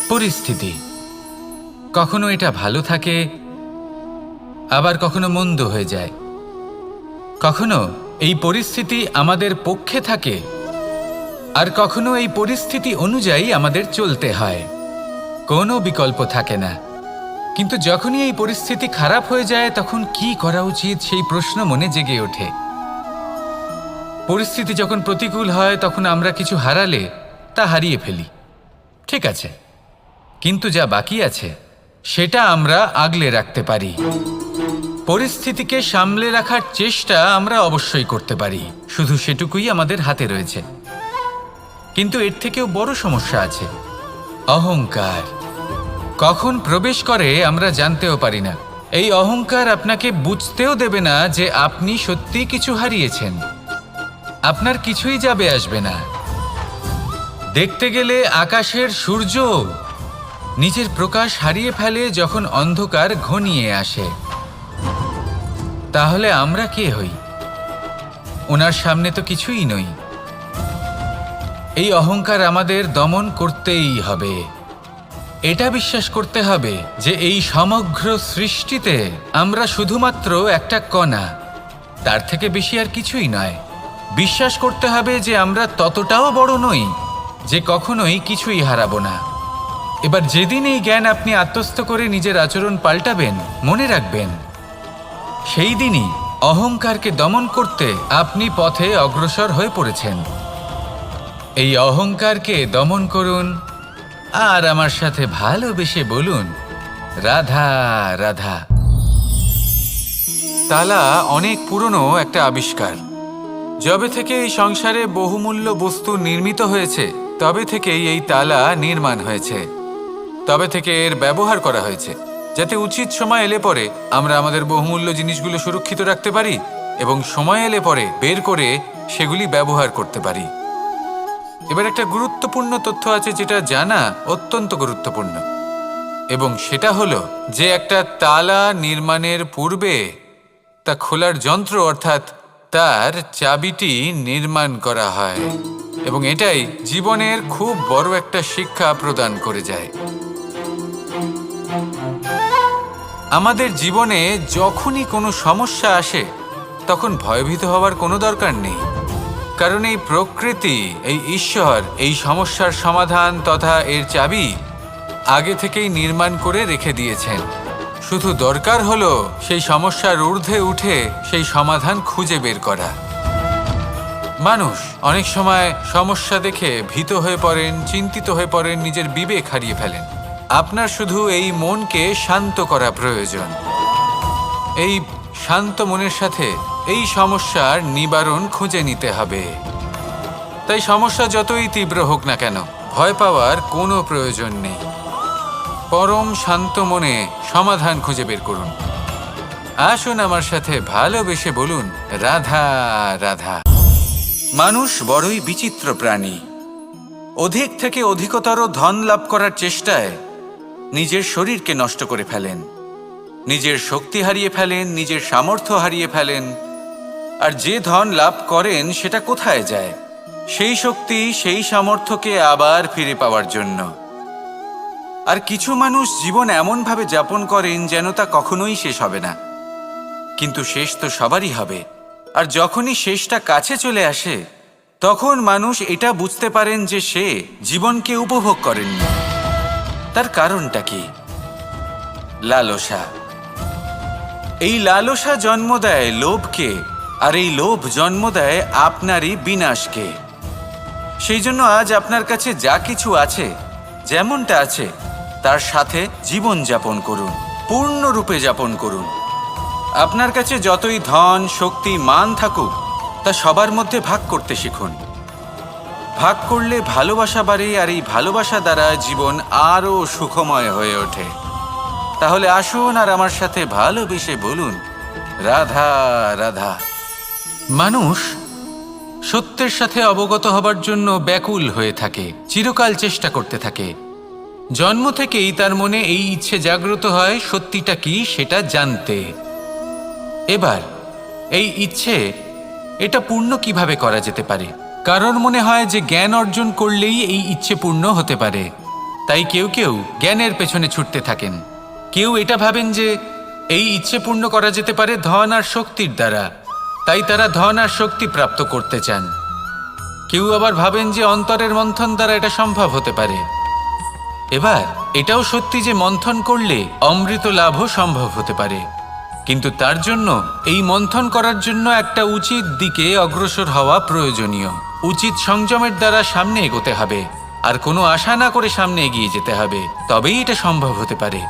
পরিস্থিতি কখনো এটা ভালো থাকে, আবার কখনো মন্দ হয়ে যায়। কখনো এই পরিস্থিতি আমাদের পক্ষে থাকে, আর কখনো এই পরিস্থিতি অনুযায়ী আমাদের চলতে হয়। কোনো বিকল্প থাকে না। কিন্তু যখনই এই পরিস্থিতি খারাপ হয়ে যায় তখন কি করা উচিত সেই প্রশ্ন মনে জেগে ওঠে। পরিস্থিতি যখন প্রতিকূল হয় তখন আমরা কিছু হারালে তা হারিয়ে ফেলি, ঠিক আছে, কিন্তু যা বাকি আছে সেটা আমরা আগলে রাখতে পারি। পরিস্থিতিকে সামলে রাখার চেষ্টা আমরা অবশ্যই করতে পারি, শুধু সেটুকুই আমাদের হাতে রয়েছে। কিন্তু এর থেকেও বড় সমস্যা আছে, অহংকার। কখন প্রবেশ করে আমরা জানতেও পারি না। এই অহংকার আপনাকে বুঝতেও দেবে না যে আপনি সত্যি কিছু হারিয়েছেন। আপনার কিছুই যাবে আসবে না। দেখতে গেলে আকাশের সূর্য নিজের প্রকাশ হারিয়ে ফেলে যখন অন্ধকার ঘনিয়ে আসে। তাহলে আমরা কে হই? ওনার সামনে তো কিছুই নই। এই অহংকার আমাদের দমন করতেই হবে। এটা বিশ্বাস করতে হবে যে এই সমগ্র সৃষ্টিতে আমরা শুধুমাত্র একটা কণা, তার থেকে বেশি আর কিছুই নয়। বিশ্বাস করতে হবে যে আমরা ততটাও বড় নই যে কখনোই কিছুই হারাবো না। এবার যেদিন এই জ্ঞান আপনি আত্মস্থ করে নিজের আচরণ পাল্টাবেন, মনে রাখবেন সেই দিনই অহংকারকে দমন করতে আপনি পথে অগ্রসর হয়ে পড়েছেন। এই অহংকারকে দমন করুন আর আমার সাথে ভালোবেসে বলুন, রাধা রাধা। তালা অনেক পুরনো একটা আবিষ্কার। যবে থেকে এই সংসারে বহুমূল্য বস্তু নির্মিত হয়েছে তবে থেকেই এই তালা নির্মাণ হয়েছে। তবে থেকে এর ব্যবহার করা হয়েছে যাতে উচিত সময় এলে পরে আমরা আমাদের বহুমূল্য জিনিসগুলো সুরক্ষিত রাখতে পারি এবং সময় এলে পরে বের করে সেগুলি ব্যবহার করতে পারি। এবার একটা গুরুত্বপূর্ণ তথ্য আছে যেটা জানা অত্যন্ত গুরুত্বপূর্ণ, এবং সেটা হলো যে একটা তালা নির্মাণের পূর্বে তা খোলার যন্ত্র অর্থাৎ তার চাবিটি নির্মাণ করা হয়, এবং এটাই জীবনের খুব বড় একটা শিক্ষা প্রদান করে যায়। আমাদের জীবনে যখনই কোনো সমস্যা আসে তখন ভয়ভীত হওয়ার কোনো দরকার নেই, কারণ এই প্রকৃতি, এই ঈশ্বর এই সমস্যার সমাধান তথা এর চাবি আগে থেকেই নির্মাণ করে রেখে দিয়েছেন। শুধু দরকার হলো সেই সমস্যার ঊর্ধ্বে উঠে সেই সমাধান খুঁজে বের করা। মানুষ অনেক সময় সমস্যা দেখে ভীত হয়ে পড়েন, চিন্তিত হয়ে পড়েন, নিজের বিবেক হারিয়ে ফেলেন। আপনার শুধু এই মনকে শান্ত করা প্রয়োজন। এই শান্ত মনের সাথে এই সমস্যার নিবারণ খুঁজে নিতে হবে। তাই সমস্যা যতই তীব্র হোক না কেন ভয় পাওয়ার কোনো প্রয়োজন নেই। পরম শান্ত মনে সমাধান খুঁজে বের করুন। আসুন আমার সাথে ভালোবেসে বলুন, রাধা রাধা। মানুষ বড়ই বিচিত্র প্রাণী। অধিক থেকে অধিকতর ধন লাভ করার চেষ্টায় নিজের শরীরকে নষ্ট করে ফেলেন, নিজের শক্তি হারিয়ে ফেলেন, নিজের সামর্থ্য হারিয়ে ফেলেন। আর যে ধন লাভ করেন সেটা কোথায় যায়? সেই শক্তি, সেই সামর্থ্যকে আবার ফিরে পাওয়ার জন্য। আর কিছু মানুষ জীবন এমনভাবে যাপন করেন যেন তা কখনোই শেষ হবে না, কিন্তু শেষ তো সবারই হবে। আর যখনই শেষটা কাছে চলে আসে তখন মানুষ এটা বুঝতে পারেন যে সে জীবনকে উপভোগ করেননি। তার কারণটা কি? লালসা। এই লালসা জন্ম দেয় লোভকে, আর এই লোভ জন্ম দেয় আপনারই বিনাশকে। সেই জন্য আজ আপনার কাছে যা কিছু আছে, যেমনটা আছে তার সাথে জীবন যাপন করুন, পূর্ণরূপে যাপন করুন। আপনার কাছে যতই ধন, শক্তি, মান থাকুক তা সবার মধ্যে ভাগ করতে শিখুন। ভাগ করলে ভালোবাসা বাড়ে, আর এই ভালোবাসা দ্বারা জীবন আরও সুখময় হয়ে ওঠে। তাহলে আসুন আর আমার সাথে ভালোবেসে বলুন, রাধা রাধা। মানুষ সত্যের সাথে অবগত হবার জন্য ব্যাকুল হয়ে থাকে, চিরকাল চেষ্টা করতে থাকে। জন্ম থেকেই তার মনে এই ইচ্ছে জাগ্রত হয় সত্যিটা কি সেটা জানতে। এবার এই ইচ্ছে এটা পূর্ণ কিভাবে করা যেতে পারে? কারোর মনে হয় যে জ্ঞান অর্জন করলেই এই ইচ্ছে পূর্ণ হতে পারে। তাই কেউ কেউ জ্ঞানের পেছনে ছুটতে থাকেন। কেউ এটা ভাবেন যে এই ইচ্ছে পূর্ণ করা যেতে পারে ধন আর শক্তির দ্বারা, তাই তারা ধন আর শক্তি প্রাপ্ত করতে চান। কেউ আবার ভাবেন যে অন্তরের মন্থন দ্বারা এটা সম্ভব হতে পারে। এবার এটাও সত্যি যে মন্থন করলে অমৃত লাভও সম্ভব হতে পারে, কিন্তু তার জন্য এই মন্থন করার জন্য একটা উচিত দিকে অগ্রসর হওয়া প্রয়োজনীয়। উচিত সংযমের দ্বারা সামনে এগোতে হবে, আর কোনো আশা না করে সামনে এগিয়ে যেতে হবে, তবেই এটা সম্ভব হতে পারে।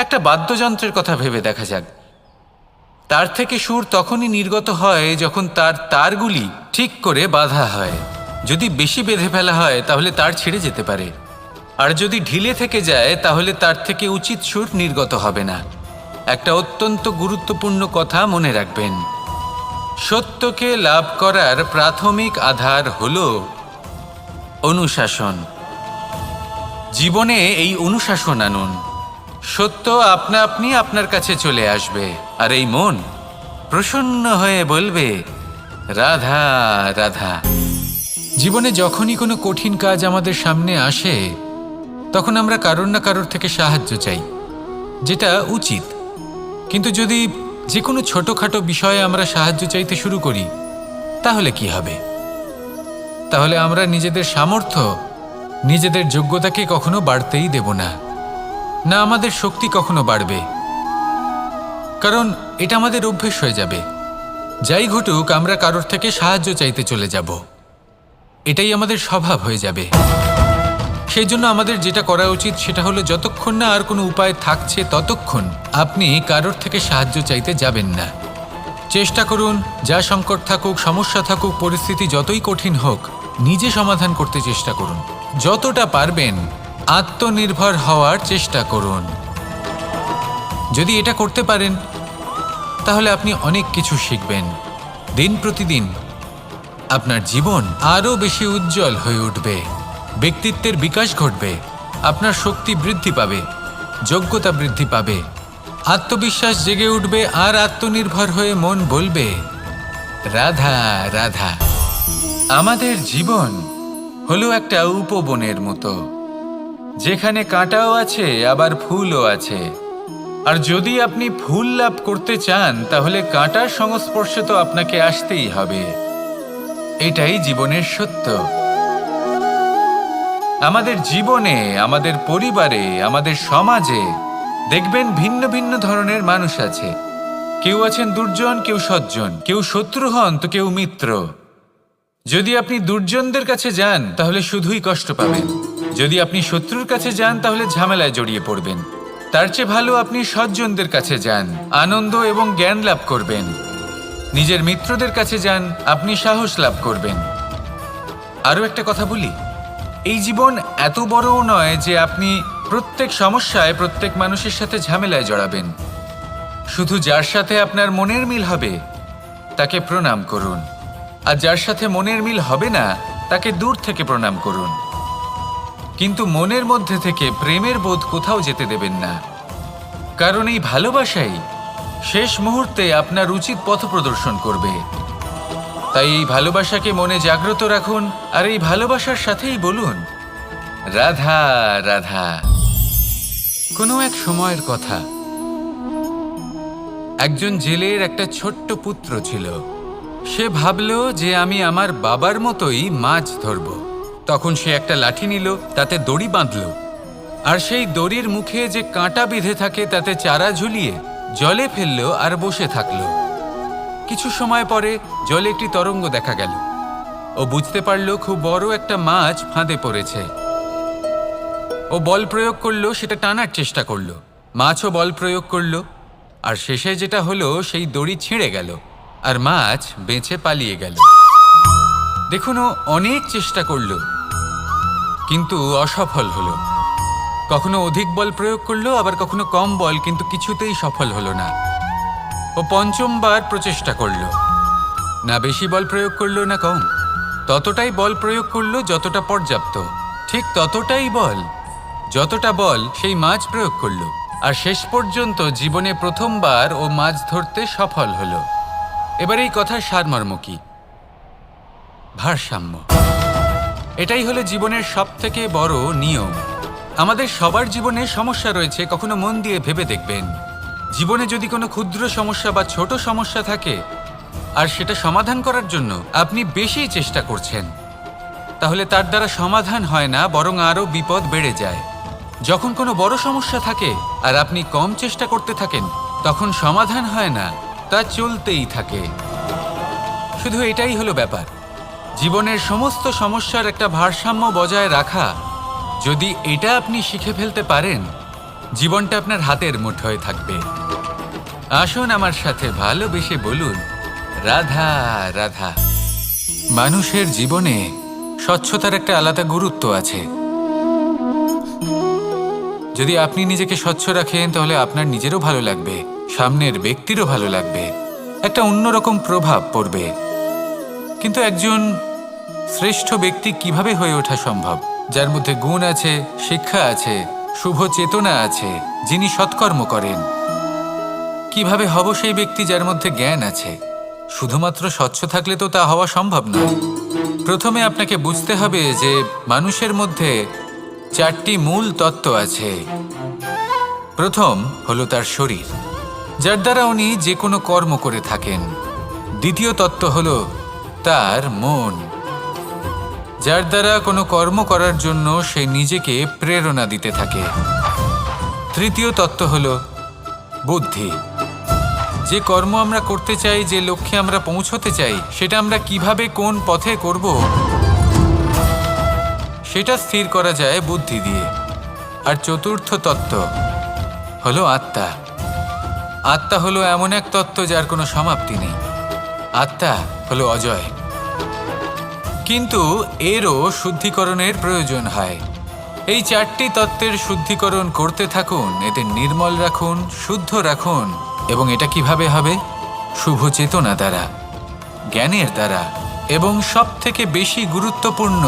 একটা বাদ্যযন্ত্রের কথা ভেবে দেখা যাক। তার থেকে সুর তখনই নির্গত হয় যখন তার তারগুলি ঠিক করে বাঁধা হয়। যদি বেশি বেঁধে ফেলা হয় তাহলে তার ছিঁড়ে যেতে পারে, আর যদি ঢিলে থেকে যায় তাহলে তার থেকে উচিত সুর নির্গত হবে না। একটা অত্যন্ত গুরুত্বপূর্ণ কথা মনে রাখবেন, সত্যকে লাভ করার প্রাথমিক আধার হল অনুশাসন। জীবনে এই অনুশাসন আনুন, সত্য আপনা আপনি আপনার কাছে চলে আসবে, আর এই মন প্রসন্ন হয়ে বলবে রাধা রাধা। জীবনে যখনই কোনো কঠিন কাজ আমাদের সামনে আসে তখন আমরা কারোর না কারোর থেকে সাহায্য চাই, যেটা উচিত। কিন্তু যদি যে কোনো ছোটোখাটো বিষয়ে আমরা সাহায্য চাইতে শুরু করি তাহলে কি হবে? তাহলে আমরা নিজেদের সামর্থ্য, নিজেদের যোগ্যতাকে কখনো বাড়তেই দেব না, না আমাদের শক্তি কখনো বাড়বে, কারণ এটা আমাদের অভ্যেস হয়ে যাবে। যাই ঘটুক আমরা কারোর থেকে সাহায্য চাইতে চলে যাব, এটাই আমাদের স্বভাব হয়ে যাবে। সেই জন্য আমাদের যেটা করা উচিত সেটা হলো যতক্ষণ না আর কোনো উপায় থাকছে ততক্ষণ আপনি কারোর থেকে সাহায্য চাইতে যাবেন না। চেষ্টা করুন, যা সংকট থাকুক, সমস্যা থাকুক, পরিস্থিতি যতই কঠিন হোক, নিজে সমাধান করতে চেষ্টা করুন। যতটা পারবেন আত্মনির্ভর হওয়ার চেষ্টা করুন। যদি এটা করতে পারেন তাহলে আপনি অনেক কিছু শিখবেন। দিন প্রতিদিন আপনার জীবন আরও বেশি উজ্জ্বল হয়ে উঠবে, ব্যক্তিত্বের বিকাশ ঘটবে, আপনার শক্তি বৃদ্ধি পাবে, যোগ্যতা বৃদ্ধি পাবে, আত্মবিশ্বাস জেগে উঠবে, আর আত্মনির্ভর হয়ে মন বলবে রাধা রাধা। আমাদের জীবন হলো একটা উপবনের মতো, যেখানে কাঁটাও আছে আবার ফুলও আছে। আর যদি আপনি ফুল লাভ করতে চান তাহলে কাঁটার সংস্পর্শে তো আপনাকে আসতেই হবে। এটাই জীবনের সত্য। আমাদের জীবনে, আমাদের পরিবারে, আমাদের সমাজে দেখবেন ভিন্ন ভিন্ন ধরনের মানুষ আছে। কেউ আছেন দুর্জন, কেউ সজ্জন, কেউ শত্রু হন তো কেউ মিত্র। যদি আপনি দুর্জনদের কাছে যান তাহলে শুধুই কষ্ট পাবেন, যদি আপনি শত্রুর কাছে যান তাহলে ঝামেলায় জড়িয়ে পড়বেন। তার চেয়ে ভালো আপনি সজ্জনদের কাছে যান, আনন্দ এবং জ্ঞান লাভ করবেন। নিজের মিত্রদের কাছে যান, আপনি সাহস লাভ করবেন। আরও একটা কথা বলি, এই জীবন এত বড়ও নয় যে আপনি প্রত্যেক সমস্যায় প্রত্যেক মানুষের সাথে ঝামেলায় জড়াবেন। শুধু যার সাথে আপনার মনের মিল হবে তাকে প্রণাম করুন, আর যার সাথে মনের মিল হবে না তাকে দূর থেকে প্রণাম করুন। কিন্তু মনের মধ্যে থেকে প্রেমের বোধ কোথাও যেতে দেবেন না, কারণ এই ভালোবাসাই শেষ মুহূর্তে আপনার উচিত পথ প্রদর্শন করবে। তাই এই ভালোবাসাকে মনে জাগ্রত রাখুন, আর এই ভালোবাসার সাথেই বলুন রাধা রাধা। কোনো এক সময়ের কথা, একজন জেলের একটা ছোট্ট পুত্র ছিল। সে ভাবল যে আমি আমার বাবার মতোই মাছ ধরব। তখন সে একটা লাঠি নিল, তাতে দড়ি বাঁধল, আর সেই দড়ির মুখে যে কাঁটা বিঁধে থাকে তাতে চারা ঝুলিয়ে জলে ফেলল আর বসে থাকলো। কিছু সময় পরে জলে একটি তরঙ্গ দেখা গেল। ও বুঝতে পারল খুব বড় একটা মাছ ফাঁদে পড়েছে। ও বল প্রয়োগ করলো, সেটা টানার চেষ্টা করলো, মাছও বল প্রয়োগ করলো, আর শেষে যেটা হলো সেই দড়ি ছিঁড়ে গেল আর মাছ বেঁচে পালিয়ে গেল। দেখুন, ও অনেক চেষ্টা করলো কিন্তু অসফল হলো। কখনো অধিক বল প্রয়োগ করলো, আবার কখনো কম বল, কিন্তু কিছুতেই সফল হলো না। ও পঞ্চমবার প্রচেষ্টা করলো, না বেশি বল প্রয়োগ করলো না কম, ততটাই বল প্রয়োগ করলো যতটা পর্যাপ্ত, ঠিক ততটাই বল, যতটা বল সেই মাছ প্রয়োগ করলো। আর শেষ পর্যন্ত জীবনে প্রথমবার ও মাছ ধরতে সফল হলো। এবার এই কথার সারমর্ম কি? ভারসাম্য। এটাই হলো জীবনের সবথেকে বড় নিয়ম। আমাদের সবার জীবনে সমস্যা রয়েছে, কখনো মন দিয়ে ভেবে দেখবেন। জীবনে যদি কোনো ক্ষুদ্র সমস্যা বা ছোট সমস্যা থাকে আর সেটা সমাধান করার জন্য আপনি বেশি চেষ্টা করছেন, তাহলে তার দ্বারা সমাধান হয় না, বরং আরও বিপদ বেড়ে যায়। যখন কোনো বড় সমস্যা থাকে আর আপনি কম চেষ্টা করতে থাকেন, তখন সমাধান হয় না, তা চলতেই থাকে। শুধু এটাই হলো ব্যাপার। জীবনের সমস্ত সমস্যার একটা ভারসাম্য বজায় রাখা, যদি এটা আপনি শিখে ফেলতে পারেন, জীবনটা আপনার হাতের মুঠোয় থাকবে। আসুন আমার সাথে ভালোবেসে বলুন, রাধা রাধা। মানুষের জীবনে স্বচ্ছতার একটা আলাদা গুরুত্ব আছে। যদি আপনি নিজেকে স্বচ্ছ রাখেন, তাহলে আপনার নিজেরও ভালো লাগবে, সামনের ব্যক্তিরও ভালো লাগবে, একটা অন্যরকম প্রভাব পড়বে। কিন্তু একজন শ্রেষ্ঠ ব্যক্তি কিভাবে হয়ে ওঠা সম্ভব? যার মধ্যে গুণ আছে, শিক্ষা আছে, শুভ চেতনা আছে, যিনি সৎকর্ম করেন। কিভাবে হব সেই ব্যক্তি যার মধ্যে জ্ঞান আছে? শুধুমাত্র স্বচ্ছ থাকলে তো তা হওয়া সম্ভব নয়। প্রথমে আপনাকে বুঝতে হবে যে মানুষের মধ্যে 4টি মূল তত্ত্ব আছে। প্রথম হলো তার শরীর, যার দ্বারা উনি যে কোনো কর্ম করে থাকেন। দ্বিতীয় তত্ত্ব হলো তার মন, যার দ্বারা কোনো কর্ম করার জন্য সে নিজেকে প্রেরণা দিতে থাকে। তৃতীয় তত্ত্ব হলো বুদ্ধি, যে কর্ম আমরা করতে চাই, যে লক্ষ্যে আমরা পৌঁছতে চাই, সেটা আমরা কিভাবে কোন পথে করব, সেটা স্থির করা যায় বুদ্ধি দিয়ে। আর চতুর্থ তত্ত্ব হলো আত্মা। আত্মা হলো এমন এক তত্ত্ব যার কোনো সমাপ্তি নেই। আত্মা হলো অজয়। কিন্তু এরও শুদ্ধিকরণের প্রয়োজন হয়। এই 4টি তত্ত্বের শুদ্ধিকরণ করতে থাকুন, এতে নির্মল রাখুন, শুদ্ধ রাখুন। এবং এটা কিভাবে হবে? শুভ চেতনা দ্বারা, জ্ঞানের দ্বারা, এবং সবথেকে বেশি গুরুত্বপূর্ণ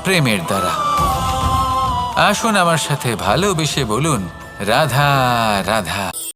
প্রেমের দ্বারা। আসুন আমার সাথে ভালোবেসে বলুন, রাধা রাধা।